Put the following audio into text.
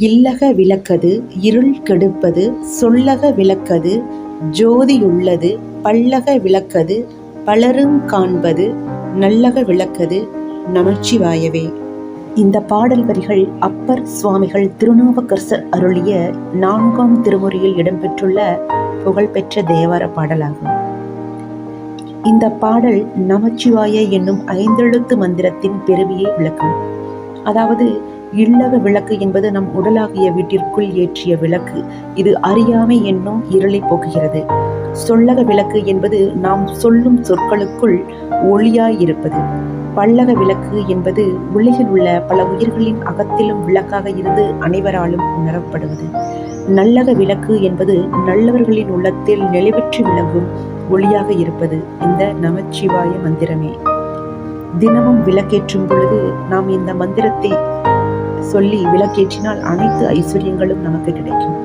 இல்லக விளக்கது இருள் கெடுப்பது சொல்லக விளக்கது ஜோதியுள்ளது பல்லக விளக்கது பலருங் காண்பது நல்லக விளக்கது நமச்சிவாயவே. இந்த பாடல் வரிகள் அப்பர் சுவாமிகள் திருநாவுக்கரசர் அருளிய 4ஆம் திருமுறையில் இடம்பெற்றுள்ள புகழ்பெற்ற தேவார பாடலாகும். இந்த பாடல் நமச்சிவாய என்னும் 5 எழுத்து மந்திரத்தின் பெருமையை விளக்கும். அதாவது இல்லக விளக்கு என்பது நம் உடலாகிய வீட்டிற்குள் ஏற்றிய விளக்கு. இது அறியாமை என்னும் இருளை போக்குகிறது. சொல்லக விளக்கு என்பது நாம் சொல்லும் சொற்களுக்குள் ஒளியாயிருப்பது. பல்லக விளக்கு என்பது உலகில் உள்ள பல உயிர்களின் அகத்திலும் விளக்காக இருந்து அனைவராலும் உணரப்படுவது. நல்லக விளக்கு என்பது நல்லவர்களின் உள்ளத்தில் நிலைபெற்று விளங்கும் ஒளியாக இருப்பது இந்த நமச்சிவாய மந்திரமே. தினமும் விளக்கேற்றும் பொழுது நாம் இந்த மந்திரத்தை சொல்லி விளக்கேற்றினால் அனைத்து ஐஸ்வர்யங்களும் நமக்கு கிடைக்கும்.